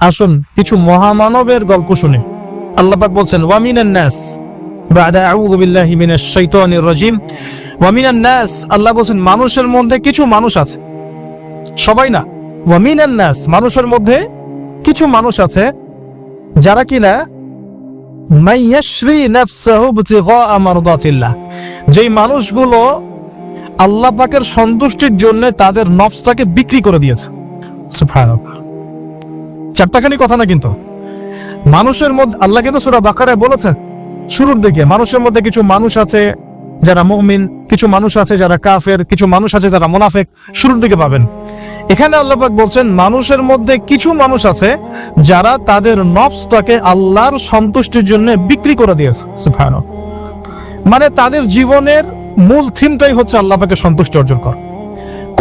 আসুন কিছু মহামানবের গল্প শুনি। আল্লাহ পাক বলছেন ওয়ামিনান নাস বাদা আউযু বিল্লাহি মিনাশ শাইতানির রাজিম ওয়ামিনান নাস, আল্লাহ বলছেন মানুষের মধ্যে কিছু মানুষ আছে, সবাই না। ওয়ামিনান নাস, মানুষের মধ্যে কিছু মানুষ আছে যারা কিনা মাইয়াশরি নাফসাহু বিতিগা মারদাতিল্লাহ, যেই মানুষগুলো আল্লাহ পাকের সন্তুষ্টির জন্য তাদের নফসটাকে বিক্রি করে দিয়েছে। সুবহানাল্লাহ, চারটাখানি কথা না কিন্তু। মানুষের মধ্যে আল্লাহ কিন্তু সূরা বাকারায় বলেছেন শুরুর দিকে, মানুষের মধ্যে কিছু মানুষ আছে যারা মুমিন, কিছু মানুষ আছে যারা কাফের, কিছু মানুষ আছে যারা মুনাফিক, শুরুর দিকে পাবেন। এখানে আল্লাহ পাক বলছেন মানুষের মধ্যে কিছু মানুষ আছে যারা তাদের নফসটাকে আল্লাহর সন্তুষ্টির জন্য বিক্রি করে দিয়েছে। সুবহানাল্লাহ, মানে তাদের জীবনের মূল থিমটাই হচ্ছে আল্লাহ পাকের সন্তুষ্টি অর্জন করা।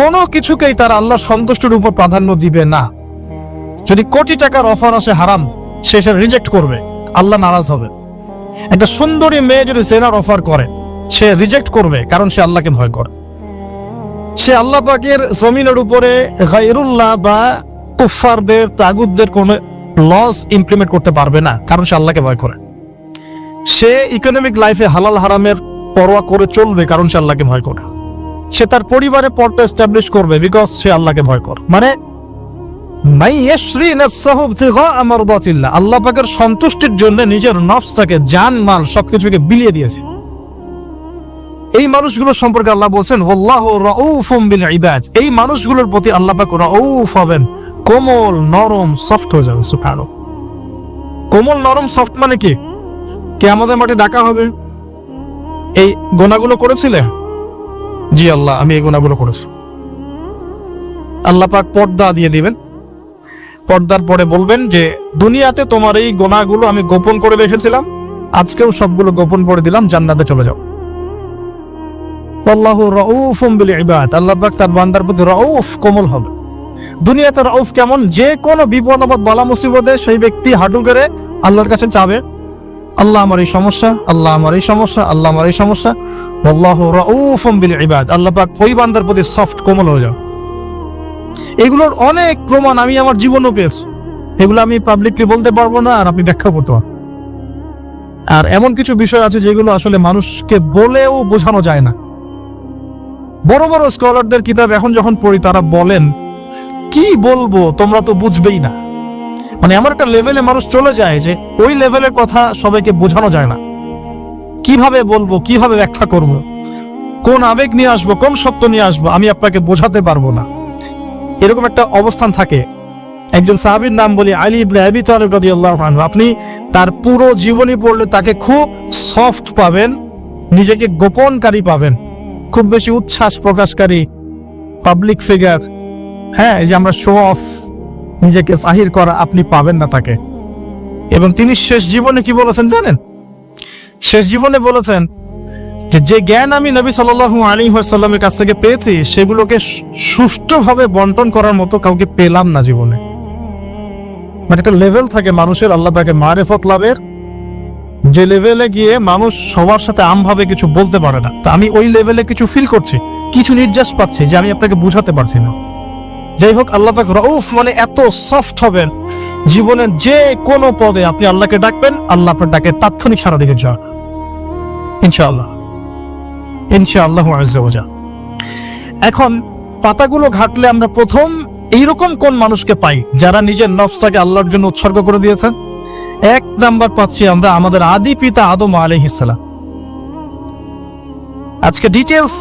কোনো কিছুকেই তারা আল্লাহর সন্তুষ্টির উপর প্রাধান্য দিবে না। যদি কোটি টাকার অফার আসে হারাম, সে রিজেক্ট করবে, আল্লাহ নারাজ হবে। একটা সুন্দরী মেয়ে যদি জেনার অফার করে, সে রিজেক্ট করবে, কারণ সে আল্লাহকে ভয় করে। সে আল্লাহ পাকের জমিনের উপরে গায়রুল্লাহ বা কুফফারদের, তাগুতদের কোনো লস ইমপ্লিমেন্ট করতে পারবে না, কারণ সে আল্লাহকে ভয় করে। সে ইকোনমিক লাইফে হালাল হারামের পরোয়া করে চলবে, কারণ সে আল্লাহকে ভয় করে। সে তার পরিবারে পর্দা এস্টাবলিশ করবে, বিকজ সে আল্লাহকে ভয় করে। মানে মাইয়াশরি নাফসাহু বিতিগা মারদাতিল্লাহ, আল্লাহ পাকের সন্তুষ্টির জন্য নিজের নফসটাকে, জান মাল সবকিছুকে বিলিয়ে দিয়েছে। এই মানুষগুলোর সম্পর্কে আল্লাহ বলছেন ওয়াল্লাহু রাউফুম বিল ইবাদ, এই মানুষগুলোর প্রতি আল্লাহ পাক রাউফ হবেন, কোমল নরম সফট হয়ে যাবে। সুবহানাল্লাহ, কোমল নরম সফট মানে কি? কিয়ামতের মাঠে ডাকা হবে, এই গুনাহগুলো করেছিলে? জি আল্লাহ, আমি এই গুনাহগুলো করেছি। আল্লাহ পাক পর্দা দিয়ে দিবেন, পর্দার পরে বলবেন যে দুনিয়াতে তোমার এই গুনাহগুলো আমি গোপন করে রেখেছিলাম, আজকেও সবগুলো গোপন করে দিলাম, জান্নাতে চলে যাও। আল্লাহু রাউফুম বিল ইবাদ, আল্লাহ পাক তার বান্দার প্রতি রাউফ, কোমল হবে। দুনিয়াতে রাউফ কেমন? যে কোনো বিপদ আপদ বালা মুসিবতে সেই ব্যক্তি হাঁটু গেড়ে আল্লাহর কাছে চাবে, আল্লাহ আমার এই সমস্যা, আল্লাহ আমার এই সমস্যা, আল্লাহ আমার এই সমস্যা। আল্লাহু রাউফুম বিল ইবাদ, আল্লাহ পাক ওই বান্দার প্রতি সফট, কোমল হয়ে যাও। এগুলোর অনেক প্রমাণ আমি আমার জীবনও পেয়েছি, এগুলো আমি পাবলিকলি বলতে পারবো না, আর আপনি ব্যাখ্যা করতে পারবেন। আর এমন কিছু বিষয় আছে যেগুলো আসলে মানুষকে বলেও বোঝানো যায় না। বড় বড় স্কলারদের কিতাব এখন যখন পড়ি, তারা বলেন কি বলবো, তোমরা তো বুঝবেই না। মানে এমন একটা লেভেলে মানুষ চলে যায় যে ওই লেভেলের কথা সবাইকে বোঝানো যায় না। কিভাবে বলবো, কিভাবে ব্যাখ্যা করব, কোন আবেগ নিয়ে আসবো, কোন সত্য নিয়ে আসবো, আমি আপনাকে বোঝাতে পারবো না, এরকম একটা অবস্থান থাকে। একজন সাহাবীর নাম বলি আলী ইবনে আবি তালিব রাদিয়াল্লাহু আনহু, আপনি তার পুরো জীবনী পড়লে তাকে খুব সফট পাবেন, নিজেকে গোপনকারী পাবেন, খুব বেশি উচ্ছ্বাস প্রকাশকারী পাবলিক ফিগার, হ্যাঁ, এই যে আমরা শো অফ, নিজেকে জাহির করা, আপনি পাবেন না তাকে। এবং তিনি শেষ জীবনে কি বলেছেন জানেন? শেষ জীবনে বলেছেন যে জ্ঞান আমি নবী সাল্লাল্লাহু আলাইহি ওয়াসাল্লামের কাছ থেকে পেয়েছি, সেগুলোকে সুষ্ঠুভাবে বন্টন করার মতো কাউকে পেলাম না জীবনে। মানে একটা লেভেল থাকে মানুষের আল্লাহ পাকের মারিফত লাভের, যে লেভেলে গিয়ে মানুষ সবার সাথে আমভাবে কিছু বলতে পারে না। তা আমি ওই লেভেলে কিছু ফিল করছি, কিছু নির্যাস পাচ্ছি যে আমি আপনাকে বুঝাতে পারছি না। যাই হোক, আল্লাহ পাক রাউফ মানে এত সফট হবেন, জীবনের যে কোনো পদে আপনি আল্লাহকে ডাকবেন, আল্লাহ আপনার ডাকে তাৎক্ষণিক সাড়া দিকে যান, ইনশাআল্লাহ, ইনশাআল্লাহু আযজা ওয়া জাল। এখন পাতাগুলো ঘাটলে আমরা প্রথম এইরকম কোন মানুষকে পাই যারা নিজের নফসটাকে আল্লাহর জন্য উৎসর্গ করে দিয়েছেন? এক নাম্বার পাচ্ছি আমরা আমাদের আদি পিতা আদম আলাইহিস সালাম। আজকে ডিটেইলস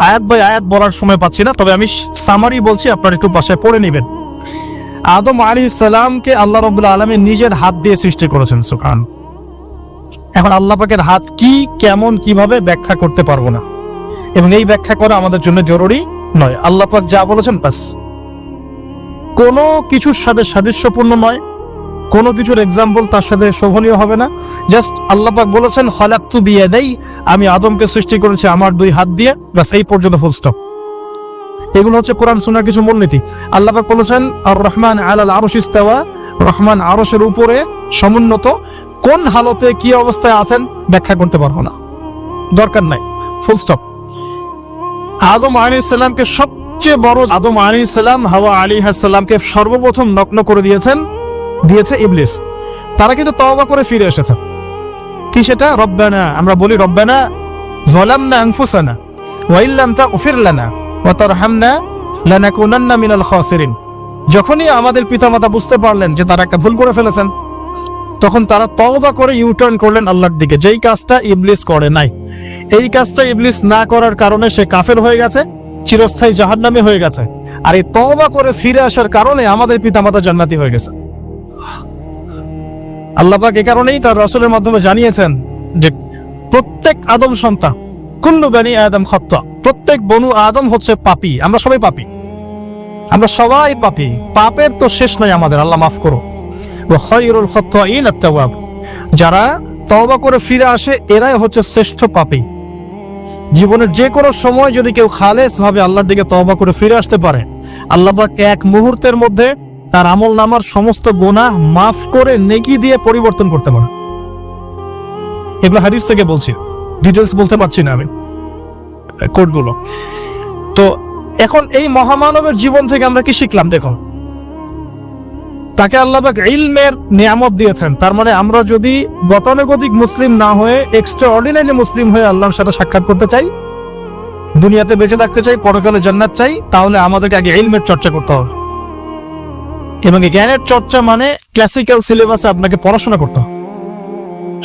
আয়াত বাই আয়াত বলার সময় পাচ্ছি না, তবে আমি সামারি বলছি, আপনারা একটু বাসায় পড়ে নেবেন। আদম আলাইহিস সালামকে আল্লাহ রাব্বুল আলামিন নিজের হাত দিয়ে সৃষ্টি করেছেন। সুবহান। এখন আল্লাহ পাকের হাত কি, কেমন, কিভাবে ব্যাখ্যা করতে পারবো না, এবং এই ব্যাখ্যা করা আমাদের জন্য জরুরি নয়। আল্লাহ পাক যা বলেছেন বাস, কোনো কিছুর সাথে সাদৃশ্যপূর্ণ নয়, কোনো কিছুর এক্সাম্পল তার সাথে শোভনীয় হবে না। জাস্ট আল্লাহ পাক বলেছেন খালাকতু বিয়াদাই, আমি আদমকে সৃষ্টি করেছি আমার দুই হাত দিয়ে, বাস, এই পর্যন্ত, ফুল স্টপ। এগুলো হচ্ছে কোরআন সুন্নাহর কিছু মূলনীতি। আল্লাহ পাক বলেছেন আর রহমান আলাল আরশ ইস্তাওয়া, রহমান আরশের উপরে সমুন্নত। কোন হালতে কি অবস্থায় আছেন ব্যাখ্যা করতে পারবো না, দরকার নাই, ফুল স্টপ। আদম আলাইহিস সালামকে সব সবচেয়ে বড় আদম আলাইহিস সালাম হাওয়া আলাইহিস সালামকে সর্বপ্রথম নগ্ন করে দিয়েছে ইবলিস। তারা কিন্তু তওবা করে ফিরে এসেছে। কি সেটা? রব্বানা, আমরা বলি রব্বানা যালামনা আনফুসানা ওয়া ইল্লাম তাগফির লানা ওয়া তারহামনা লানাকুনান্না মিনাল খাসিরিন। যখনই আমাদের পিতামাতা বুঝতে পারলেন যে তারা একটা ভুল করে ফেলেছেন, তখন তারা তওবা করে ইউটার্ন করলেন আল্লাহর দিকে, যেই কাজটা ইবলিস করে নাই। এই কাজটা ইবলিস না করার কারণে সে কাফের হয়ে গেছে, চিরস্থায়ী জাহান্নামী হয়ে গেছে। আর এই তওবা করে ফিরে আসার কারণে আমাদের পিতামাতা জান্নাতি হয়ে গেছে। আল্লাহ পাক এই কারণেই তার রাসূলের মাধ্যমে জানিয়েছেন যে প্রত্যেক আদম সন্তান, কুল্লু বনি আদম খাত্তা, প্রত্যেক বনু আদম হচ্ছে পাপী। আমরা সবাই পাপী, আমরা সবাই পাপী। পাপের তো শেষ নাই আমাদের, আল্লাহ মাফ করো। ওয়া খায়রুল খাত্তাইন আত-তাওয়াব, যারা তওবা করে ফিরে আসে এরাই হচ্ছে শ্রেষ্ঠ পাপী। জীবনের যে কোনো সময় যদি কেউ খালেস ভাবে আল্লাহর দিকে তওবা করে ফিরে আসতে পারে, আল্লাহ পাক এক মুহূর্তের মধ্যে তার আমলনামার সমস্ত গুনাহ মাফ করে নেকি দিয়ে পরিবর্তন করতে পারে। এগুলো হাদিস থেকে বলছি, ডিটেইলস বলতে পারছি না আমি, কোডগুলো। তো এখন এই মহামানবের জীবন থেকে আমরা কি শিখলাম? দেখো, তাকে আল্লাহ পাক ইলমের নিয়ামত দিয়েছেন। তার মানে আমরা যদি গতানুগতিক মুসলিম না হয়ে এক্সট্রা অর্ডিনারি মুসলিম হয়ে আল্লাহর সাথে সাক্ষাৎ করতে চাই, দুনিয়াতে বেঁচে থাকতে চাই, পরকালে জান্নাত চাই, তাহলে আমাদেরকে আগে ইলমের চর্চা করতে হবে। এবং এই জ্ঞানের চর্চা মানে ক্লাসিক্যাল সিলেবাসে আপনাকে পড়াশোনা করতে হবে,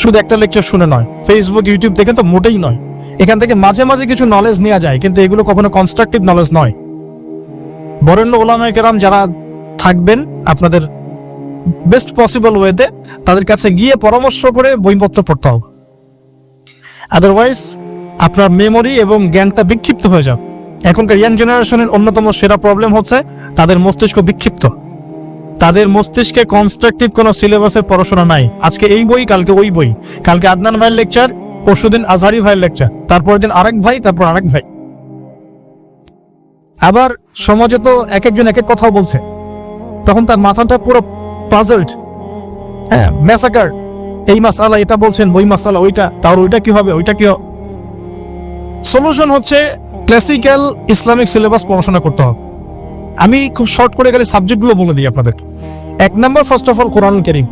শুধু একটা লেকচার শুনে নয়, ফেসবুক ইউটিউব দেখে তো মোটেই নয়। এখান থেকে মাঝে মাঝে কিছু নলেজ নেওয়া যায়, কিন্তু এগুলো কখনো কনস্ট্রাকটিভ নলেজ নয়। বরেণ্য ওলামায়ে কেরাম যারা থাকবেন আপনাদের বেস্ট পসিবল ওয়েতে, তাদের কাছে গিয়ে পরামর্শ করে বইপত্র পড়তে হবে। আদারওয়াইজ আপনার মেমোরি এবং জ্ঞানটা বিক্ষিপ্ত হয়ে যাবে। এখনকার ইয়াং জেনারেশনের অন্যতম সেরা প্রবলেম হচ্ছে তাদের মস্তিষ্ক বিক্ষিপ্ত। তাদের মস্তিষ্কে কনস্ট্রাকটিভ কোনো সিলেবাসের পড়াশোনা নাই। আজকে এই বই, কালকে ওই বই, কালকে আদনান ভাইয়ের লেকচার, পরশুদিন আজহারি ভাইয়ের লেকচার, তারপরের দিন আরেক ভাই, তারপর আরেক ভাই। আবার সমাজে তো এক একজন এক এক কথাও বলছে, তখন তার মাথাটা পুরো পাজলড, হ্যাঁ, ম্যাসাকার। এই মাসালা এটা বলছেন, ওই মাসালা ওইটা, তার ওইটা কি হবে, ওইটা কি হবে। সলিউশন হচ্ছে ক্লাসিক্যাল ইসলামিক সিলেবাস পড়াশোনা করতে হবে। আমি খুব শর্ট করে গেলে সাবজেক্টগুলো বলে দিই আপনাদের। 1 নম্বর, ফার্স্ট অফ অল কোরআনুল কারীম।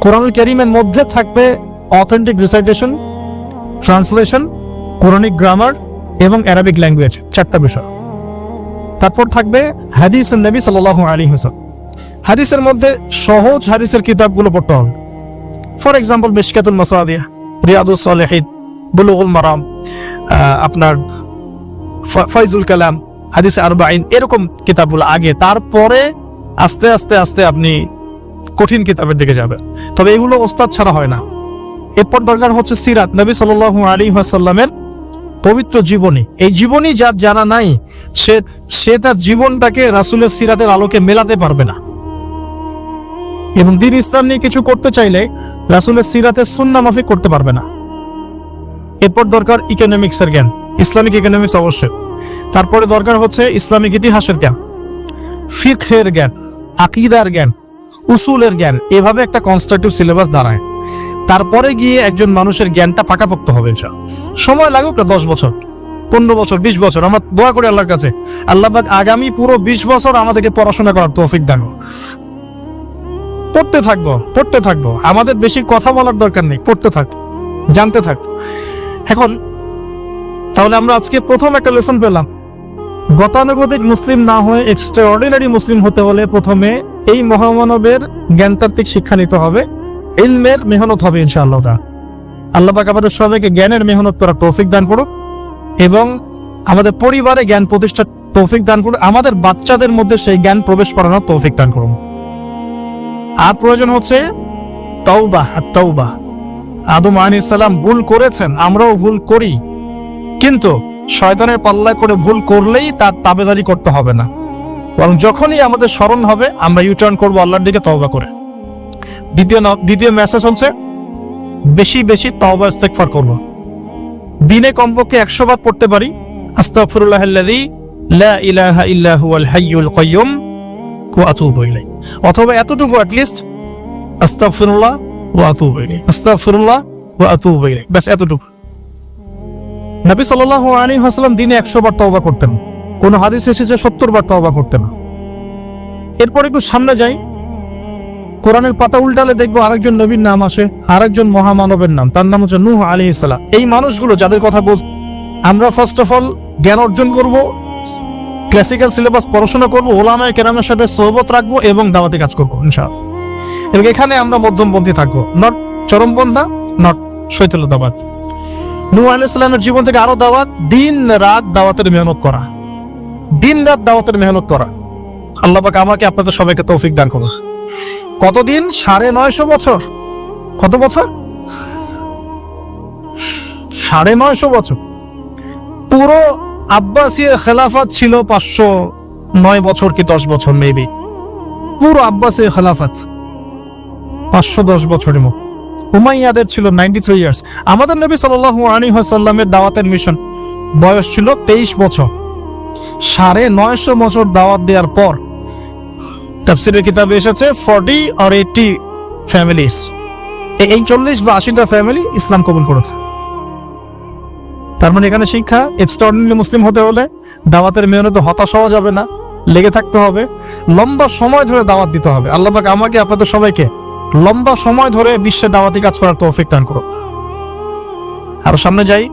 কোরআনুল কারীমের মধ্যে থাকবে authentic recitation, translation, Quranic grammar এবং অ্যারাবিক ল্যাঙ্গুয়েজ, 4টা বিষয়। তারপর থাকবে হাদিস নবী সাল্লাল্লাহু আলাইহি ওয়াসাল্লাম। হাদিসের মধ্যে সহজ হাদিসের কিতাবগুলো পড়তে হবে। ফর এক্সাম্পল মিশকাতুল মাসাবিহ, রিয়াদুস সালিহিন, বুলুগুল মারাম, আপনার ফায়জুল কালাম, হাদিসে আরবাইন, এরকম কিতাবগুলো আগে। তারপরে আস্তে আস্তে আস্তে আপনি কঠিন কিতাবের দিকে যাবেন। তবে এগুলো ওস্তাদ ছাড়া হয় না। এরপর দরকার হচ্ছে সিরাত, নবী সাল্লাল্লাহু আলাইহি ওয়াসাল্লামের পবিত্র জীবনী। এই জীবনী যার জানা নাই, সে তার জীবনটাকে রাসূলের সিরাতের আলোকে মেলাতে পারবে না। এবং দ্বীন ইসলাম নিয়ে কিছু করতে চাইলে রাসূলের সিরাতের সুন্নাহ মাফিক করতে পারবে না। এরপর দরকার ইকোনমিক্সের জ্ঞান, ইসলামিক ইকোনমিক্স অবশ্যই। তারপরে দরকার হচ্ছে ইসলামিক ইতিহাসের জ্ঞান, ফিকহের জ্ঞান, আকীদার জ্ঞান, উসুলের জ্ঞান। এভাবে একটা কনস্ট্রাকটিভ সিলেবাস দাঁড়ায়। তারপরে গিয়ে একজন মানুষের জ্ঞানটা পাকাপোক্ত হবে। সময় লাগুক না, 10 বছর, 15 বছর, 20 বছর। আমরা দোয়া করি আল্লাহর কাছে, আল্লাহ পাক আগামী পুরো 20 বছর আমাদেরকে পড়াশোনা করার তৌফিক দান। পড়তে থাকবো। আমাদের বেশি কথা বলার দরকার নেই, পড়তে থাকবো, জানতে থাকবো। এখন তাহলে আমরা আজকে প্রথম একটা লেসন পেলাম, গতানুগতিক মুসলিম না হয়ে এক্সট্রা অর্ডিনারি মুসলিম হতে হলে প্রথমে এই মহামানবের জ্ঞানতাত্ত্বিক শিক্ষা নিতে হবে, ইলমের মেহনত হবে ইনশাআল্লাহ। আল্লাহ পাক আমাদের সবাইকে জ্ঞানের মেহনত করার তৌফিক দান করুক এবং আমাদের পরিবারে জ্ঞান প্রতিষ্ঠার তৌফিক দান করুক, আমাদের বাচ্চাদের মধ্যে সেই জ্ঞান প্রবেশ করানোর তৌফিক দান করুন। আর প্রয়োজন হচ্ছে তাওবা। আদম আলাইহিস সালাম ভুল করেছেন, আমরাও ভুল করি, কিন্তু শয়তানের পাল্লায় করে ভুল করলেই তার তাবেদারি করতে হবে না, বরং যখনই আমাদের স্মরণ হবে আমরা ইউটার্ন করবো আল্লাহর দিকে তওবা করে। দ্বিতীয় মেসেজ হচ্ছে বেশি বেশি তওবা ইস্তেগফার করব। দিনে কমপক্ষে 100 বার পড়তে পারি আস্তাগফিরুল্লাহাল্লাযী লা ইলাহা ইল্লা হুয়াল হাইয়ুল কাইয়্যুম ওয়া আতুবু ইলাইহি, অথবা এতটুকু অ্যাটলিস্ট আস্তাগফিরুল্লাহ ওয়া আতুবু ইলাইহি, আস্তাগফিরুল্লাহ ওয়া আতুবু ইলাইহি, ব্যাস এতটুকু। নবী সাল্লাল্লাহু আলাইহি ওয়াসাল্লাম দিনে 100 বার তওবা করতেন। কোন হাদিস এসেছে 70 বার তওবা করতে না। এরপর একটু সামনে যাই, কোরআনের পাতা উল্টালে দেখবো আরেকজন নবীর নাম আসে, আরেকজন মহামানবের নাম, তার নাম হচ্ছে নূহ আলাইহিস সালাম। এই মানুষগুলো যাদের কথা বল, আমরা ফার্স্ট অফ অল জ্ঞান অর্জন করব, ক্লাসিক্যাল সিলেবাস পড়াশোনা করব, ওলামায়ে কেরামের সাথে সোহবত রাখবো এবং দাওয়াতি কাজ করবো ইনশাআল্লাহ। এবং এখানে আমরা মধ্যমপন্থী থাকবো, নট চরমপন্থা, নট শৈথিল্যতাবাদ। নূহ আলাইহিস সালামের জীবন থেকে আরো দাওয়াত, দিন রাত দাওয়াতের মেহনত করা, দিন রাত দাওয়াতের মেহনত করা। আল্লাহ পাক আমাকে আপনাদের সবাইকে তৌফিক দান করুন। কতদিন? 950 বছর। কত বছর? 950 বছর। পুরো আব্বাসীয় খেলাফত ছিল 509 বছর কি 10 বছর মেবি। পুরো আব্বাসীয় খেলাফত 510 বছরের মতো। উমাইয়াদের ছিল 93 ইয়ার্স। আমাদের নবী সাল্লাল্লাহু আলাইহি ওয়াসাল্লামের দাওয়াতের মিশন বয়স ছিল 23 বছর। 950 বছর দাওয়াত দেওয়ার পর তাফসীরের কিতাবে এসেছে 40 or 80 ফ্যামিলিজ, এই 40 বা 80টা ফ্যামিলি ইসলাম কবুল করেছে। তার মানে এখানে শিক্ষা, এক্সট্রাঅর্ডিনারি মুসলিম হতে হলে দাওয়াতের মেহনতে হতাশ হওয়া যাবে না, লেগে থাকতে হবে, লম্বা সময় ধরে দাওয়াত দিতে হবে। আল্লাহ পাক আমাকে আপনাদের সবাইকে লম্বা সময় ধরে বিশ্বে দাওয়াতি কাজ করার তৌফিক দান করুন। আর সামনে যাই,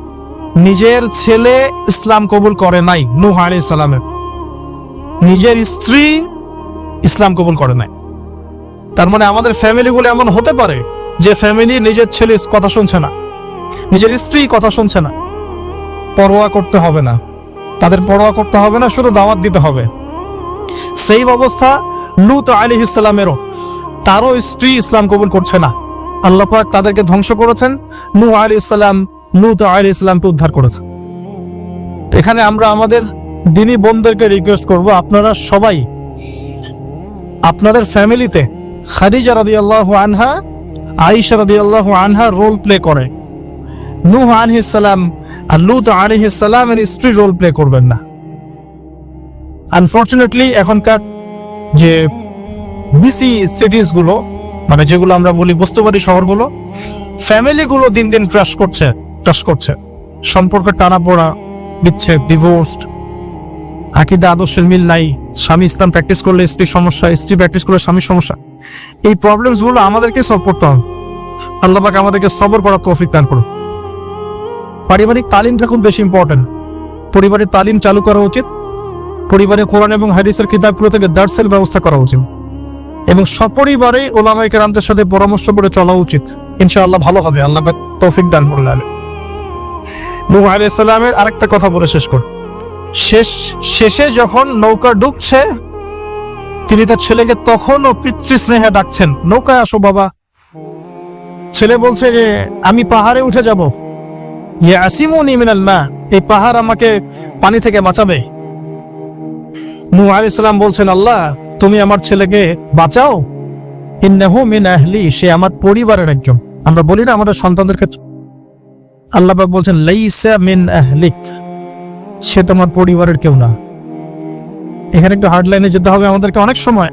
নিজের ছেলে ইসলাম কবুল করে নাই নূহ আলাইহিস সালামের, নিজের স্ত্রী ইসলাম কবুল করে নাই। তার মানে আমাদের ফ্যামিলিগুলো এমন হতে পারে যে ফ্যামিলি নিজের ছেলে কথা শুনছে না, নিজের স্ত্রী কথা শুনছে না। পরোয়া করতে হবে না, তাদের পরোয়া করতে হবে না, শুধু দাওয়াত দিতে হবে। সেই অবস্থা লূত আলাইহিস সালামেরও, তারও স্ত্রী ইসলাম কবুল করছে না। আল্লাহ পাক তাদেরকে ধ্বংস করেছেন, নূহ আলাইহিস সালাম লূত আলাইহিস সালামকে উদ্ধার করেছেন। এখানে আমরা আমাদের দ্বীনি বোনদেরকে রিকোয়েস্ট করব, আপনারা সবাই আপনাদের ফ্যামিলিতে খাদিজা রাদিয়াল্লাহু আনহা, আয়েশা রাদিয়াল্লাহু আনহা রোল প্লে করে, নূহ আলাইহিস সালাম আর লূত আলাইহিস সালামের স্ত্রী রোল প্লে করবেন না। আনফরচুনেটলি এখনকার যে বিসি সিটিজ গুলো, মানে যেগুলো আমরা বলি বস্তুবাদী শহরগুলো, ফ্যামিলিগুলো দিন দিন ক্রাশ করছে, সম্পর্কে টানাপোড়া, বিচ্ছেদ, ডিভোর্সড, আকীদা আদর্শের মিল নাই, স্বামী ইসলাম প্র্যাকটিস করলে স্ত্রীর সমস্যা, স্ত্রী প্র্যাকটিস করলে স্বামীর সমস্যা। এই প্রবলেমস গুলো আমাদেরকে সলভ করতে হবে। আল্লাহ পাক আমাদেরকে সবর করার তৌফিক দান করুন। পারিবারিক তালিমটা খুব বেশি ইম্পর্টেন্ট। পরিবারের তালিম চালু করা উচিত, পরিবারে কোরআন এবং হাদিসের কিতাবগুলো থেকে দার্সের ব্যবস্থা করা উচিত, এবং সপরিবারে উলামায়ে কেরামদের সাথে পরামর্শ করে চলা উচিত। ইনশাআল্লাহ ভালো হবে, আল্লাহ পাক তৌফিক দান করুন। নূহ আলাইহিস সালামের আরেকটা কথা বলে শেষ কর। শেষে যখন নৌকা ডুবছে, তিনি তার ছেলেকে তখনও পিতৃস্নেহে ডাকছেন, নৌকায় আসো বাবা। ছেলে বলছে যে আমি পাহাড়ে উঠে যাব, ইয়াসিমুনি মিনাল মা, এই পাহাড় আমাকে পানি থেকে বাঁচাবে। নূহ আলাইহিস সালাম বলছেন, আল্লাহ তুমি আমার ছেলেকে বাঁচাও, ইন্নাহু মিন আহলি, সে আমার পরিবারের একজন। আমরা বলি না আমাদের সন্তানদের ক্ষেত্রে, আল্লাহ পাক বলছেন লাইসা মিন আহলিক, সে তোমার পরিবারের কেউ না। এখানে একটু হার্ড লাইনে যেতে হবে আমাদেরকে। অনেক সময়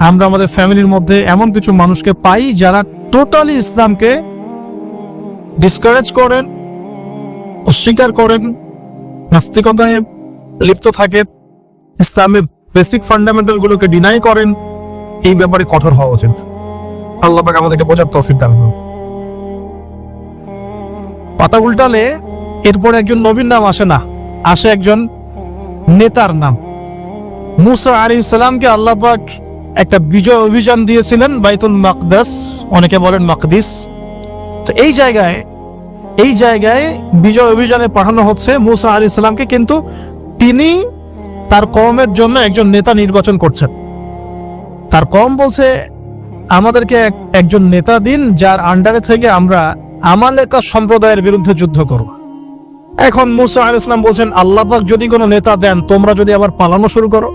আমরা আমাদের ফ্যামিলির মধ্যে এমন কিছু মানুষকে পাই যারা টোটালি ইসলামকে ডিসকারেজ করেন, অস্বীকার করেন, নাস্তিকতায় লিপ্ত থাকে, ইসলামের বেসিক ফান্ডামেন্টাল গুলোকে ডিনাই করেন। এই ব্যাপারে কঠোর হওয়া উচিত। আল্লাহ পাক আমাদেরকে বোঝার তৌফিক দান করুন। পাতা উল্টালে এরপর একজন নবীর নাম আসে না, আসে একজন নেতার নাম। মুসা আলাইহিস সালামকে আল্লাহ পাক একটা বিজয় অভিযান দিয়েছিলেন বাইতুল মাকদাস, অনেকে বলেন মাকদিস। তো এই জায়গায় বিজয় অভিযানে পাঠানো হচ্ছে মুসা আলাইহিস সালামকে, কিন্তু তিনি তার কওমের জন্য একজন নেতা নির্বাচন করছেন। তার কওম বলছে আমাদেরকে একজন নেতা দিন যার আন্ডারে থেকে আমরা আমালেকা সম্প্রদায়ের বিরুদ্ধে যুদ্ধ করব। এখন মুসা আলাইহিস সালাম বলছেন আল্লাহ পাক যদি কোনো নেতা দেন, তোমরা যদি আবার পালানো শুরু করো।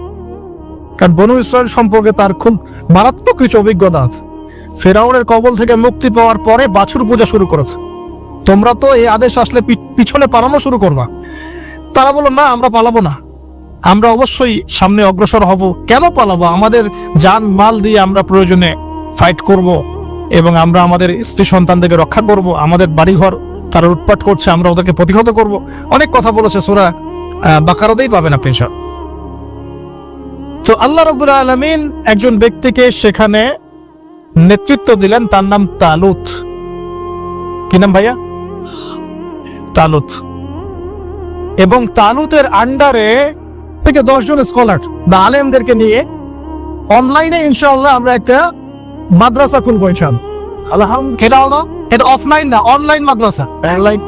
কারণ বনু ইসরাইল সম্পর্কে তার খুব মারাত্মক কিছু অভিজ্ঞতা আছে। ফেরাউনের কবল থেকে মুক্তি পাওয়ার পরে বাছুর পূজা শুরু করেছে, তোমরা তো এই আদেশ আসলে পিছনে পালানো শুরু করবা। তারা বলল না, আমরা পালাবো না, আমরা অবশ্যই সামনে অগ্রসর হব। কেন পালাবো? আমাদের জান মাল দিয়ে আমরা প্রয়োজনে ফাইট করব, এবং আমরা আমাদের স্ত্রী সন্তানদেরকে রক্ষা করব। আমাদের বাড়িঘর তারা লুটপাট করছে, আমরা ওদেরকে প্রতিহত করব। অনেক কথা বলেছে, সূরা বাকারাতেই পাবেন আপনি সব। তো আল্লাহ রাব্বুল আলামিন একজন ব্যক্তিকে সেখানে নেতৃত্ব দিলেন, তার নাম তালুত। কি নাম ভাইয়া? তালুত। এবং তালুতের আন্ডারে থেকে 10 জন স্কলার বা আলেমদেরকে নিয়ে অনলাইনে ইনশাআল্লাহ আমরা একটা মাদ্রাসা খুলবো ইনশাআল্লাহ। আলহামদুলিল্লাহ, এটা অফলাইন না, অনলাইন মাদ্রাসা। অনলাইন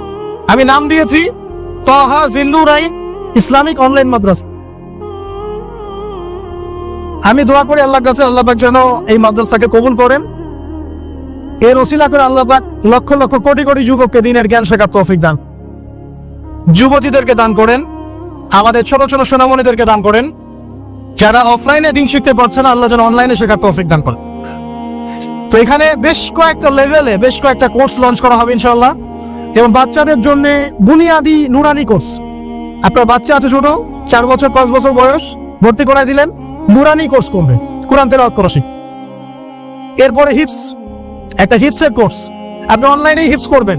আমি নাম দিয়েছি তাহা জিন্নুরাইন ইসলামিক অনলাইন মাদ্রাসা। আমি দোয়া করি আল্লাহর কাছে, আল্লাহ পাক যেন এই মাদ্রাসাকে কবুল করেন। এর ওসিলা করে আল্লাহ পাক লক্ষ লক্ষ কোটি কোটি যুবককে দ্বীনের জ্ঞান শেখার তৌফিক দান, যুবতীদেরকে দান করেন, আমাদের ছোট ছোট সোনামণিদেরকে দান করেন। যারা অফলাইনে দিন শিখতে পারছে না, আল্লাহ যেন অনলাইনে শেখার তৌফিক দান করেন। তো এখানে বেশ কয়েকটা লেভেলে বেশ কয়েকটা কোর্স লঞ্চ করা হবে ইনশাআল্লাহ। এবং বাচ্চাদের জন্য বুনিয়াদি নুরানি কোর্স। আপনার বাচ্চা আছে ছোট, 4 বছর 5 বছর বয়স, ভর্তি করাই দিলেন, নুরানি কোর্স করবে, কোরআন তেলাওয়াত করা শিখবে। এরপরে হিফজ, একটা হিফজের কোর্স, আপনি অনলাইনেই হিফজ করবেন।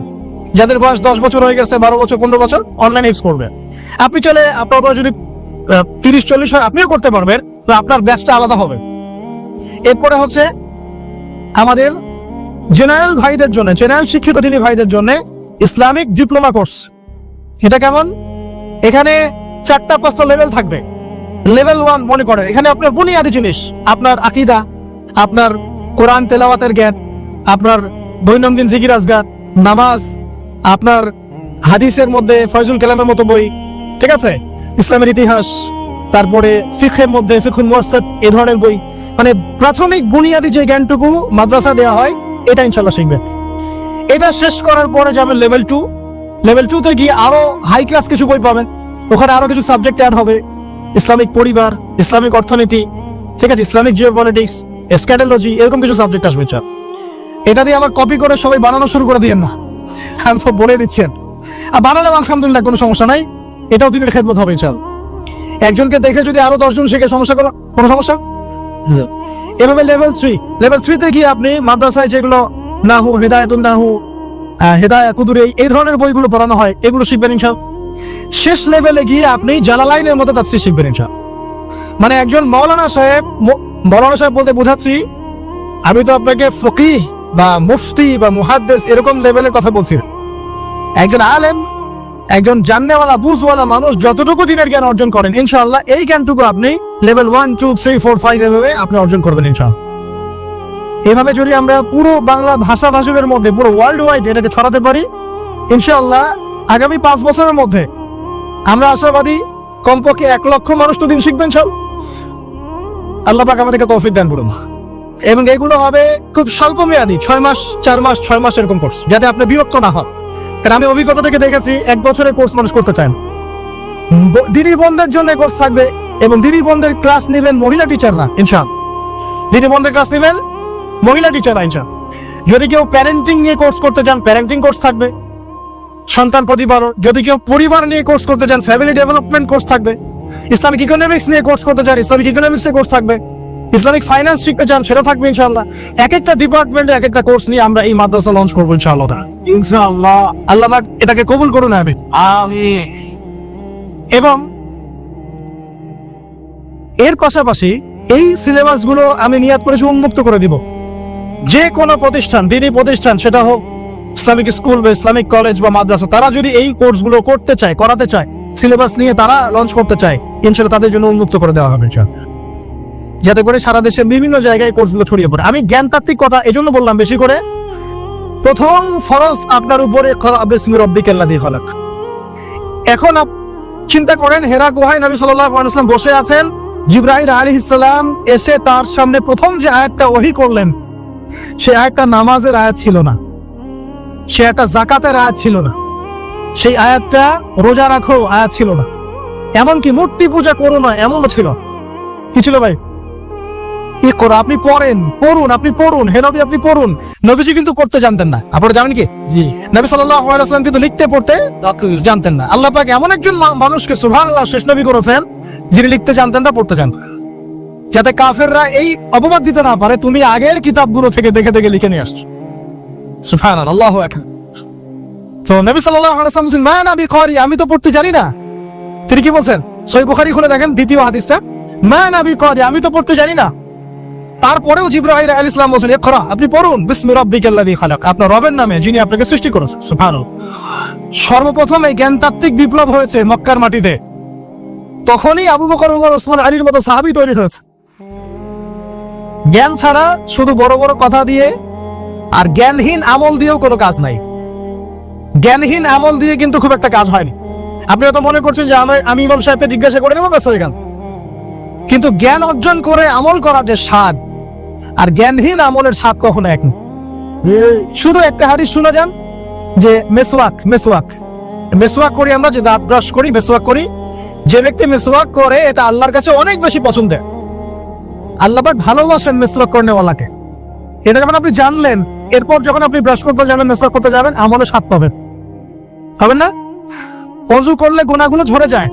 যাদের বয়স 10 বছর হয়ে গেছে, 12 বছর 15 বছর, অনলাইনে হিফজ করবেন। আপনি চলে, আপনার বয়স যদি 30-40 হয় আপনিও করতে পারবেন, তো আপনার ব্যাচটা আলাদা হবে। এরপরে হচ্ছে আমাদের জেনারেল ভাইদের জন্য, জেনারেল শিক্ষিত দিনী ভাইদের জন্য ইসলামিক ডিপ্লোমা কোর্স। এটা কেমন? এখানে 4-5টা লেভেল থাকবে। লেভেল 1 মনে করেন এখানে আপনার বুনিয়াদি জিনিস, আপনার আকীদা, আপনার কোরআন তেলাওয়াতের জ্ঞান, আপনার দৈনন্দিন জিকির আজকার, নামাজ, আপনার হাদিসের মধ্যে ফয়জুল কালামের মতো বই, ঠিক আছে, ইসলামের ইতিহাস, তারপরে ফিকহের মধ্যে ফিকহুল মুয়াসসাদ, এই ধরনের বই। মানে প্রাথমিক বুনিয়াদি যে জ্ঞানটুকু মাদ্রাসা দেওয়া হয়, এটা ইনশাআল্লাহ শিখবেন। এটা শেষ করার পরে যাবেন লেভেল 2। লেভেল 2 তে গিয়ে আরো হাই ক্লাস কিছু বই পাবেন। ওখানে আরো কিছু সাবজেক্ট অ্যাড হবে, ইসলামিক পরিবার, ইসলামিক অর্থনীতি, ঠিক আছে, ইসলামিক জিওপলিটিক্স, এসক্যাটোলজি, এরকম কিছু সাবজেক্ট আসবে। এটা দিয়ে আমার কপি করে সবাই বানানো শুরু করে দিয়েন না, আমি তো বলে দিচ্ছেন। আর বানালে আলহামদুলিল্লাহ কোনো সমস্যা নাই, এটাও দিনের খেদমত হবে ইনশাআল্লাহ। একজনকে দেখে যদি আরো 10 জন শিখে সমস্যা করো, কোনো সমস্যা? এভাবে লেভেল 3 তে গিয়ে আপনি মাদ্রাসায় যেগুলো নাহু, হিদায়াতুন নাহু, হিদায়া কুদুরি, এই ধরনের বইগুলো পড়ানো হয়, এগুলো শিখবেন ইনশাআল্লাহ। শেষ লেভেলে গিয়ে আপনি জালালাইনের মতো তাফসীর শিখবেন ইনশাআল্লাহ। মানে একজন মৌলানা সাহেব বলতে বোঝাচ্ছি, আমি তো আপনাকে ফকিহ বা মুফতি বা মুহাদ্দিস এরকম লেভেলের কথা বলছি। একজন আলেম, একজন জাননেওয়ালা বুঝওয়ালা মানুষ যতটুকু দিনের জ্ঞান অর্জন করেন ইনশাআল্লাহ, এই জ্ঞানটুকু আপনি লেভেল 1, 2, 3, 4, 5 এভাবে আপনি অর্জন করবেন ইনশাআল্লাহ। এভাবে যদি আমরা পুরো বাংলা ভাষাভাষীদের মধ্যে পুরো ওয়ার্ল্ড ওয়াইড এটাকে ছড়াতে পারি ইনশাআল্লাহ, আগামী 5 বছরের মধ্যে আমরা আশাবাদী কমপক্ষে 1 লক্ষ মানুষ তো দিন শিখবেন সব। আল্লাহ পাক আমাদেরকে তৌফিক দান করুন। এবং এগুলো হবে খুব স্বল্প মেয়াদি, 6 মাস 4 মাস 6 মাস এরকম কোর্স, যাতে আপনি বিরক্ত না হন। কারণ আমি অভিজ্ঞতা থেকে দেখেছি 1 বছরের কোর্স মানুষ করতে চায় না। দিনী বন্ধের জন্য কোর্স থাকবে, এবং দিনী বন্ধের ক্লাস নেবেন মহিলা টিচাররা ইনশাআল্লাহ। দিনী বন্ধের ক্লাস নেবেন মহিলা টিচাররা ইনশাআল্লাহ। যদি কেউ প্যারেন্টিং নিয়ে কোর্স করতে চান, প্যারেন্টিং কোর্স থাকবে, সন্তান প্রতিপালন। যদি কেউ পরিবার নিয়ে কোর্স করতে চান, ফ্যামিলি ডেভেলপমেন্ট কোর্স থাকবে। ইসলামিক ইকোনমিক্স নিয়ে কোর্স করতে চান, ইসলামিক ইকোনমিক্সের কোর্স থাকবে। ইসলামিক ফাইন্যান্স শিখতে চান, সেটা থাকবে ইনশাআল্লাহ। এক একটা ডিপার্টমেন্টে এক একটা কোর্স নিয়ে আমরা এই মাদ্রাসা লঞ্চ করবো ইনশাআল্লাহ। ইনশাআল্লাহ আল্লাহ পাক এটাকে কবুল করুন, আমিন আমিন। এবং এর পাশাপাশি এই সিলেবাসগুলো আমি নিয়াত করেছি উন্মুক্ত করে দিব। যে কোনো প্রতিষ্ঠান, দিনী প্রতিষ্ঠান, সেটা হোক ইসলামিক স্কুল বা ইসলামিক কলেজ বা মাদ্রাসা, তারা যদি এই কোর্সগুলো করতে চায়, করাতে চায়, সিলেবাস নিয়ে তারা লঞ্চ করতে চায়, ইনশাআল্লাহ তাদের জন্য উন্মুক্ত করে দেওয়া হবে ইনশাআল্লাহ, যাতে করে সারা দেশে বিভিন্ন জায়গায় কোর্সগুলো ছড়িয়ে পড়ে। আমি জ্ঞানতাত্ত্বিক কথা এজন্য বললাম বেশি করে, প্রথম ফরজ আপনার উপরে ইকরা বিসমি রাব্বিকাল্লাযী খালাক। এখন চিন্তা করেন, হেরা গুহায় নবী সাল্লাল্লাহু আলাইহি ওয়াসাল্লাম বসে আছেন, জিবরাইল আলাইহিস সালাম এসে তার সামনে প্রথম যে আয়াতটা ওহী করলেন, সেই আয়াতটা নামাজের আয়াত ছিল না, সে একটা যাকাতের আয়াত ছিল না, সেই আয়াতটা রোজা রাখো আয়াত ছিল না, এমনকি মূর্তি পূজা করো না এমনও ছিল। কি ছিল ভাই? ইকরা, আপনি পড়ুন, আপনি পড়ুন, হে নবী আপনি পড়ুন। নবীজি কিন্তু পড়তে জানতেন না, আপনারা জানেন কি? জি, নবী সাল্লাল্লাহু আলাইহি ওয়াসাল্লাম কিন্তু লিখতে পড়তে জানতেন না। আল্লাহ পাক এমন একজন মানুষকে সুবহানাল্লাহ শেষ নবী করেছেন, যিনি লিখতে জানতেন না, পড়তে জানতেন, যাতে কাফেররা এই অপবাদ দিতে না পারে তুমি আগের কিতাবগুলো থেকে দেখে দেখে লিখে নিয়ে আসছো। সুবহানাল্লাহ, আল্লাহু আকবার। তো নবী সাল্লাল্লাহু আলাইহি ওয়াসাল্লাম বলেন, মা নবী করি, আমি তো পড়তে জানি না। তিনি কি বলছেন? সহিহ বুখারী খুলে দেখেন, দ্বিতীয় হাদিসটা, মা নাবি করি, আমি তো পড়তে জানি না। তারপরেও জিবরাইল আলাইহিস সালাম বলেন ইকরা, আপনি পড়ুন বিসমি রাব্বিকাল্লাযী খালাক, আপনার রবের নামে যিনি আপনাকে সৃষ্টি করেছেন। সুবহানাল্লাহ। সর্বপ্রথম এই জ্ঞানতাত্ত্বিক বিপ্লব হয়েছে মক্কার মাটিতে, তখনই আবু বকর, ওমর, ওসমান, আলীর মতো সাহাবী তৈরি হয়েছে। জ্ঞান ছাড়া শুধু বড় বড় কথা দিয়ে আর জ্ঞানহীন আমল দিয়েও কোনো কাজ নাই। জ্ঞানহীন আমল দিয়ে কিন্তু খুব একটা কাজ হয়নি। আপনি হয়তো মনে করছেন যে আমি ইমাম সাহেবকে জিজ্ঞাসা করে নেবো, ব্যস্ত হয়ে গেল। কিন্তু জ্ঞান অর্জন করে আমল করার যে স্বাদ আর জ্ঞানহীন আমলের স্বাদ কখনো এক না। শুধু একটা হাদিস শুনে যান যে মেসওয়াক মেসওয়াক মেসওয়াক করি আমরা, যে দাঁত ব্রাশ করি, মেসওয়াক করি, যে ব্যক্তি মেসওয়াক করে এটা আল্লাহর কাছে অনেক বেশি পছন্দের। আল্লাহ পাক ভালোবাসেন মেসওয়াক করনেওয়ালাকে। এটা যখন আপনি জানলেন, এরপর যখন আপনি ব্রাশ করতে যাবেন, মেসওয়াক করতে যাবেন, আমলের স্বাদ পাবেন, হবেন না? অজু করলে গোনাগুলো ঝরে যায়,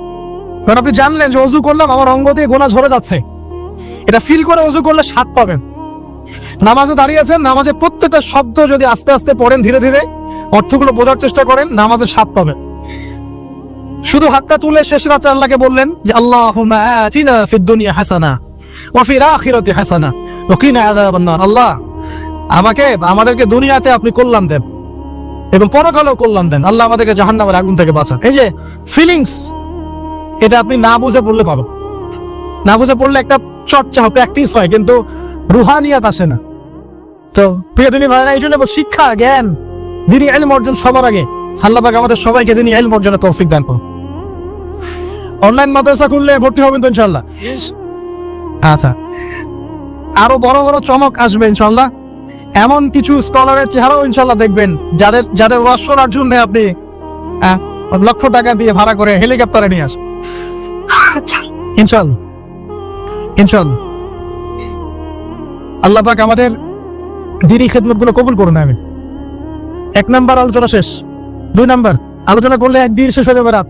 কারণ আপনি জানলেন যে অজু করলাম, আমার অঙ্গ দিয়ে গোনা ঝরে যাচ্ছে, এটা ফিল করে অজু করলে স্বাদ পাবেন। নামাজে দাঁড়িয়েছেন, নামাজে প্রত্যেকটা শব্দ যদি আস্তে আস্তে পড়েন, ধীরে ধীরে অর্থগুলো বোঝার চেষ্টা করেন, নামাজের স্বাদ পাবেন। শুধু হাতটা তুলে শেষ রাতে আল্লাহকে বললেন যে আল্লাহুম্মা আতিনা ফিদ দুনিয়া হাসানা ওয়া ফিল আখিরাতি হাসানা ওয়া কিনা আযাবান নার। আল্লাহ, আমাদেরকে দুনিয়াতে আপনি কল্যাণ দেন এবং পরকালেও কল্যাণ দেন। আল্লাহ আমাদেরকে জাহান্নামের আগুন থেকে বাঁচান। এই যে ফিলিংস, এটা আপনি না বুঝে পড়লে পাবেন। না বুঝে পড়লে একটা চর্চা হয়, প্র্যাকটিস হয়, কিন্তু রুহানিয়াত আসে না। তো প্রিয় দিনী ভাইরা, এই জন্য শিক্ষা, জ্ঞান, দিনী ইলম অর্জন সবার আগে। আল্লাহ পাক আমাদের সবাইকে দিনী ইলম অর্জনের তৌফিক দান করুন। অনলাইন মাদ্রাসা খুললে ভর্তি হবেন তো ইনশাআল্লাহ? আচ্ছা, আরো বড় বড় চমক আসবে ইনশাআল্লাহ। এমন কিছু স্কলারের চেহারাও ইনশাআল্লাহ দেখবেন, যাদের ওয়াজ শোনার জন্য আপনি লক্ষ টাকা দিয়ে ভাড়া করে হেলিকপ্টারে নিয়ে আসেন। ইনশাআল্লাহ ইনশাআল্লাহ। আল্লাহ পাক আমাদের দিনী খেদমতগুলো কবুল করুন। আমি 1 নাম্বার আলোচনা শেষ। 2 নাম্বার আলোচনা করলে একদিন শেষ হয়ে যাবে রাত।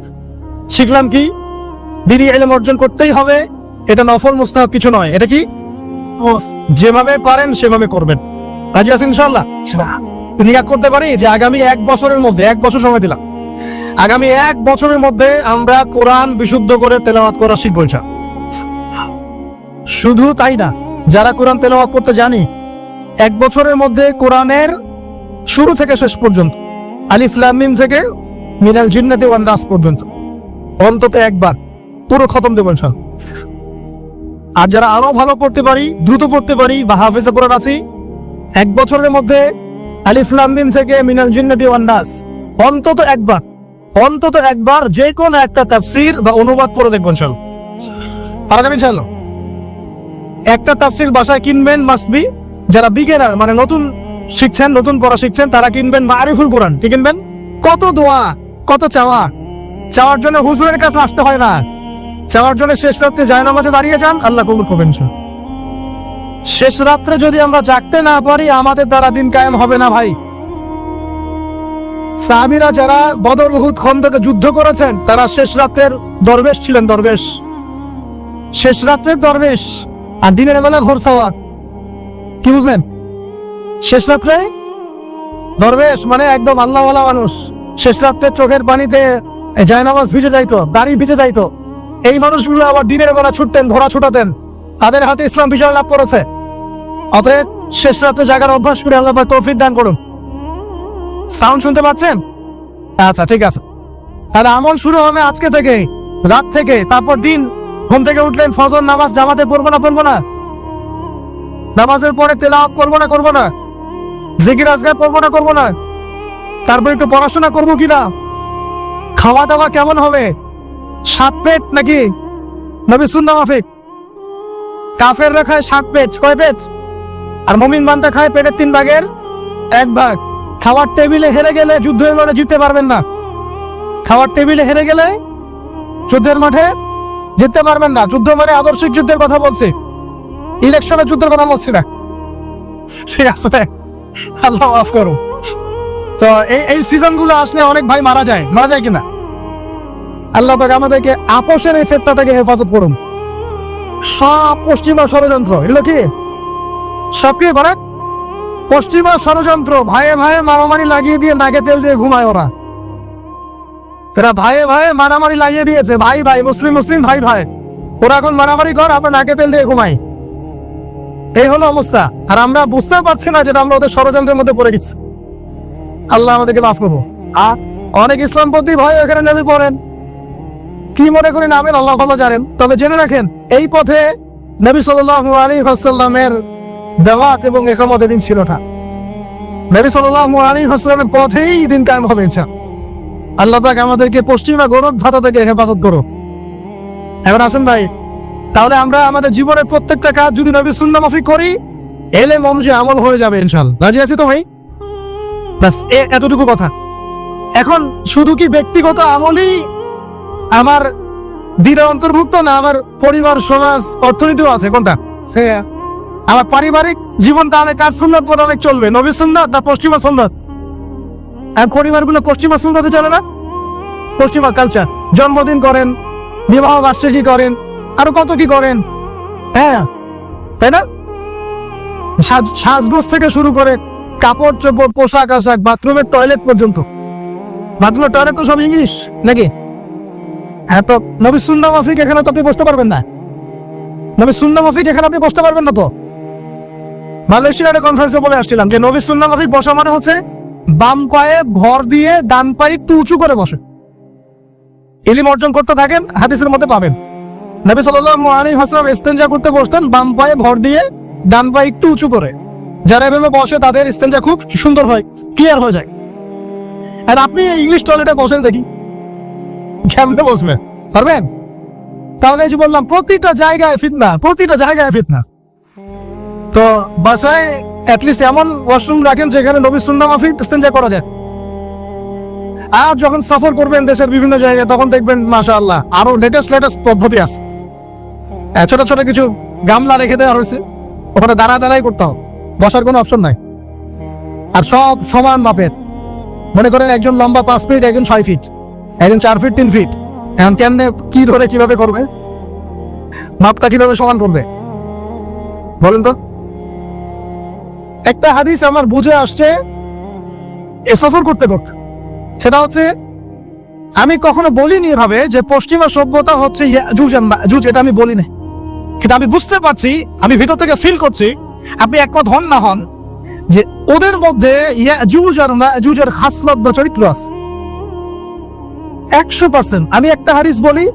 শিখলাম কি? দিনী ইলম অর্জন করতেই হবে, এটা নফল মুস্তাহাব কিছু নয়। এটা কি? যেভাবে পারেন সেভাবে করবেন। রাজি আছেন ইনশাআল্লাহ? নিয়াত করতে পারি যে আগামী 1 বছরের মধ্যে, 1 বছর সময় দিলাম, আগামী 1 বছরের মধ্যে আমরা কোরআন বিশুদ্ধ করে তেলাওয়াত করা শিখবো ইনশাআল্লাহ। শুধু তাই না, যারা কোরআন তেলাওয়াত করতে জানি, 1 বছরের মধ্যে কোরআনের শুরু থেকে শেষ পর্যন্ত, আলিফ লাম মিম থেকে মিনাল জিন্নাতি ওয়ান নাস পর্যন্ত অন্তত একবার পুরো খতম দেব ইনশাআল্লাহ। আর যারা আরো ভালো পড়তে পারি, দ্রুত পড়তে পারি বা হাফেজে কোরআন আছি, 1 বছরের মধ্যে আলিফ লাম মিম থেকে মিনাল জিন্নাতি ওয়ান নাস অন্তত একবার যে কোনো একটা তাফসীর বা অনুবাদ পড়ে দেখবেন ইনশাআল্লাহ। পারা যাবে ইনশাআল্লাহ। একটা তাফসীর বাসায় কিনবেন, মাস্ট বি। যারা বিগিনার, মানে নতুন শিখছেন, নতুন পড়া শিখছেন, তারা কিনবেন মারিফুল কোরআন। কি কিনবেন? কত দোয়া, কত চাওয়ার জন্য হুজুরের কাছে আসতে হয় না। চাওয়ার জন্য শেষ রাত্রে জায়নামাজে দাঁড়িয়ে যান, আল্লাহ কবুল করবেন। শেষ রাত্রে যদি আমরা জাগতে না পারি, আমাদের দ্বারা দিন কায়েম হবে না ভাই। সাহাবীরা যারা বদর, উহুদ, খন্দকে যুদ্ধ করেছেন, তারা শেষ রাত্রের দরবেশ ছিলেন। দরবেশ, শেষ রাত্রের দরবেশ। আর দিনের বেলা ঘোর সাওয়াত। কি বুঝলেন? শেষ রাত্রে দরবেশ মানে একদম আল্লাহওয়ালা মানুষ। শেষ রাত্রে চোখের পানিতে জায়নামাজ ভিজে যাইতো, দাড়ি ভিজে যাইতো। এই মানুষগুলো আবার দিনের বেলা ছুটতেন, ঘোড়া ছুটাতেন, তাদের হাতে ইসলাম বিজয় লাভ করেছে। অতএব শেষ রাত্রে জাগার অভ্যাস করে আল্লাহ পাক তৌফিক দান করুন। সাউন্ড শুনতে পাচ্ছেন? আচ্ছা, ঠিক আছে। তাহলে আমল শুরু হবে আজকে থেকে, রাত থেকে। তারপর দিন ঘুম থেকে উঠলেন, ফজর নামাজ জামাতে পড়বো না? নামাজের পরে তেলাওয়াত করবো না? জিকির আজকার করবো না? তারপর একটু পড়াশোনা করবো কিনা? খাওয়া দাওয়া কেমন হবে? 7 পেট নাকি নবী সুন্নাহ মাফিক? কাফেররা খায় 7 পেট। কয় পেট? আর মুমিন বান্দা খায় পেটের 3 ভাগের 1 ভাগ। খাওয়ার টেবিলে হেরে গেলে যুদ্ধের মাঠে জিততে পারবেন না। খাওয়ার টেবিলে হেরে গেলে যুদ্ধের মাঠে জিততে পারবেন না। যুদ্ধ মানে আদর্শিক যুদ্ধের কথা বলছি, ইলেকশনের যুদ্ধের কথা বলছি না। ঠিক আছে, আল্লাহ মাফ করুন। তো এই সিজন গুলো আসলে অনেক ভাই মারা যায় কিনা? আল্লাহ পাক আমাদেরকে আপোষের এই ফেতনা থেকে হেফাজত করুন। সব পশ্চিমা ষড়যন্ত্র, এগুলো কি সব কি করে? পশ্চিমা ষড়যন্ত্র। ভাইয়ে ভাইয়ে মারামারি লাগিয়ে দিয়ে নাকে তেল দিয়ে ঘুমায় ওরা। ভাইয়ে ভাইয়ে মারামারি লাগিয়ে দিয়েছে, ভাই মুসলিম ভাই। ওরা এখন মারামারি কর, আমরা নাকে তেল দিয়ে ঘুমাই। এই হলো অবস্থা। আর আমরা বুঝতেও পারছি না যেটা আমরা ওদের ষড়যন্ত্রের মধ্যে পড়ে গেছি। আল্লাহ আমাদেরকে মাফ করবো। আর অনেক ইসলামপন্থী ভাই এখানে নেমে পড়েন, কি মনে করে নামেন আল্লাহ ভালো জানেন। তবে জেনে রাখেন, এই পথে নবী সাল্লাল্লাহু আলাইহি ওয়াসাল্লামের দাওয়াত এবং ইকামতের দিন ছিল না। নবী সাল্লাল্লাহু আলাইহি ওয়াসাল্লামের পথেই দিন কায়েম হবে ইনশাআল্লাহ। আল্লাহ পাক আমাদেরকে পশ্চিমা গরদ ভাতা থেকে হেফাজত করো। এখন আসেন ভাই, তাহলে আমরা আমাদের জীবনের প্রত্যেকটা কাজ যদি নবী সুন্নাহ মাফিক করি, এলেম অনুযায়ী আমল হয়ে যাবে ইনশাআল্লাহ। রাজি আছি তো ভাই? বাস এতটুকু কথা। এখন শুধু কি ব্যক্তিগত আমলই আমার দিনের অন্তর্ভুক্ত, না আমার পরিবার, সমাজ, অর্থনীতিও আছে? কোনটা? আমার পারিবারিক জীবন তাহলে কার সুন্নাত মোতাবেক চলবে, নবী সুন্নাত না পশ্চিমা সুন্নাত? আর পরিবারগুলো পশ্চিমা সুন্নাতে চলে না, পশ্চিমা কালচার। জন্মদিন করেন, বিবাহ বার্ষিকী করেন, আরো কত কি করেন, হ্যাঁ তাই না? সাজগোজ থেকে শুরু করে কাপড় চোপড়, পোশাক আশাক, বাথরুমের টয়লেট পর্যন্ত। বাথরুমের টয়লেট তো সব ইংলিশ নাকি? হ্যাঁ, তো নবী সুন্নাহ মাফিক এখানে তো আপনি বসতে পারবেন না। নবী সুন্নাহ মাফিক এখানে আপনি বসতে পারবেন না। তো মালয়েশিয়ার একটা কনফারেন্সে বলে আসছিলাম যে নবী সুন্নাহ মাফিক বসা মানে হচ্ছে বাম পায়ে ভর দিয়ে ডান পায়ে একটু উঁচু করে বসে। ইলম অর্জন করতে থাকেন, হাদিসের মধ্যে পাবেন নবী সাল্লাল্লাহু আলাইহি ওয়াসাল্লাম ইস্তেনজা করতে বসতেন বাম পায়ে ভর দিয়ে, ডান পায়ে একটু উঁচু করে। যারা এভাবে বসে তাদের ইস্তেনজা খুব সুন্দর হয়, ক্লিয়ার হয়ে যায়। আর আপনি ইংলিশ টয়লেটে বসেন দেখি, কেমনে বসবেন? পারবেন? তাহলে যে বললাম প্রতিটা জায়গায় ফিতনা, প্রতিটা জায়গায় ফিতনা। তো বাসায় অ্যাটলিস্ট এমন ওয়াশরুম রাখেন যেখানে নবী সুন্নাহ মাফিক ইস্তেনজা করা যায়। আর যখন সফর করবেন দেশের বিভিন্ন জায়গায়, তখন দেখবেন মাশাআল্লাহ আরো লেটেস্ট পদ্ধতি আছে। ছোট ছোট কিছু গামলা রেখে দেওয়া হয়েছে, ওখানে দাঁড়াই করতে হবে, বসার কোনো অপশন নাই। আর সব সমান মাপের। মনে করেন একজন লম্বা 5 ফিট, একজন 6 ফিট, একজন 4 ফিট 3 ফিট। এখন কেমনে কি ধরে কিভাবে করবে, মাপটা কিভাবে সমান করবে বলেন তো? একটা হাদিস আমার বুঝে আসছে এ সফর করতে করতে, সেটা হচ্ছে আমি কখনো বলিনি এভাবে যে পশ্চিমা সভ্যতা হচ্ছে ইয়াজুজ আর মাজুজ, এটা আমি বলি না। কিন্তু আমি বুঝতে পারছি, আমি ভিতর থেকে ফিল করছি, আপনি একমত হন না হন, যে ওদের মধ্যে ইয়াজুজ আর মাজুজের খাসলত বা চরিত্র আছে 100%। আমি একটা হাদিস বলি,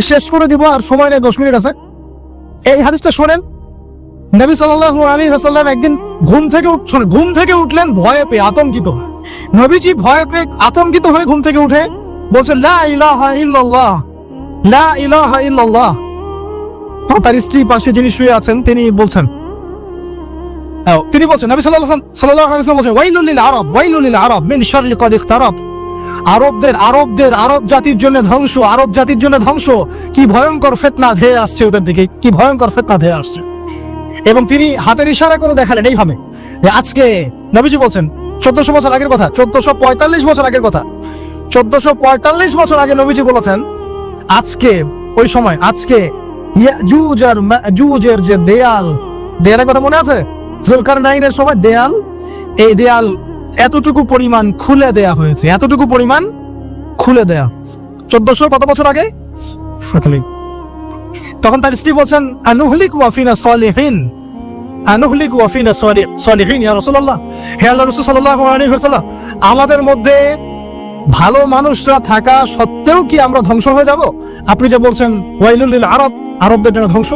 শেষ করে দিব, আর সময় নেই, 10 মিনিট আছে। এই হাদিসটা শোনেন। নবী সাল্লাল্লাহু আলাইহি ওয়াসাল্লাম একদিন ঘুম থেকে উঠলেন ভয়ে পেয়ে, আতঙ্কিত। নবীজি ভয়ে পেয়ে আতঙ্কিত হয়ে ঘুম থেকে উঠে বলছেন লা ইলাহা ইল্লাল্লাহ, লা ইলাহা ইল্লাল্লাহ। তার স্ত্রী পাশে যিনি শুয়ে আছেন তিনি বলছেন নবী সাল্লাল্লাহু আলাইহি ওয়াসাল্লাম বলছেন ওয়াইলুল লিল আরব, ওয়াইলুল লিল আরব মিন শাররি কদ ইখতারাব। আরব জাতির জন্য ধ্বংস, আরব জাতির জন্য ধ্বংস। কি ভয়ঙ্কর ফিতনা ধেয়ে আসছে ওদের দিকে, কি ভয়ঙ্কর ফিতনা ধেয়ে আসছে। এবং তিনি হাতের ইশারা করে দেখালেন এইভাবে যে আজকে, নবীজি বলছেন 1400 বছর আগের কথা, 1445 বছর আগের কথা, 1445 বছর আগে নবীজি বলেছেন আজকে, ওই সময় আজকে ইয়াজুজ আর মাজুজের যে দেয়ালের কথা মনে আছে? জুলকারনাইনের সময় দেয়াল, এই দেয়াল এতটুকু পরিমাণ খুলে দেয়া হয়েছে, এতটুকু পরিমাণ খুলে দেয়া হয়েছে 1400 কত বছর আগে। তখন তার স্ত্রী বলছেন আনুহলিকু ওয়া ফিনা সালিহিন, আনুহলিকু ওয়া ফিনা সালিহিন ইয়া রাসূলুল্লাহ, হে আল্লাহর রাসূল সাল্লাল্লাহু আলাইহি ওয়াসাল্লাম, আমাদের মধ্যে ভালো মানুষরা থাকা সত্ত্বেও কি আমরা ধ্বংস হয়ে যাব? আপনি যে বলছেন ওয়াইলুল লিল আরব, আরবদের জন্য ধ্বংস।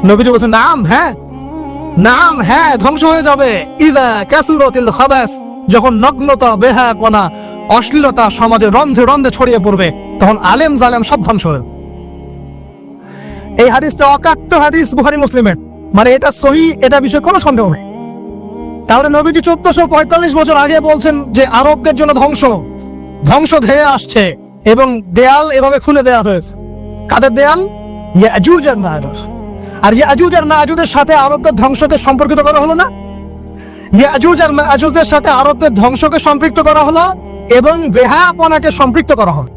নবীজি বলছেন নাম, হ্যাঁ নাম, হ্যাঁ ধ্বংস হয়ে যাবে। ইযা কাসুরাতিল খাবাস, যখন নগ্নতা, বেহায়াপনা, অশ্লীলতা সমাজে রন্ধে রন্ধে ছড়িয়ে পড়বে, তখন আলেম জালেম সব ধ্বংস হবে। এই হাদিসটা অকাট্য হাদিস, বুখারী মুসলিমের, মানে এটা সহিহ, এটা বিষয়ে কোনো সন্দেহ নেই। তাহলে নবীজি 1445 বছর আগে বলছেন যে আরবদের জন্য ধ্বংস ধেয়ে আসছে, এবং দেয়াল এভাবে খুলে দেওয়া হয়েছে। কাদের দেয়াল? ইয়াজুজ আর মাজুজ। আর ইয়াজুজ আর মাজুজের সাথে আরবদের ধ্বংসকে সম্পর্কিত করা হলো না? ইয়াজুজ আর মাজুজের সাথে আরবদের ধ্বংসকে সম্পৃক্ত করা হলো এবং বেহায়াপনাকে সম্পৃক্ত করা হলো।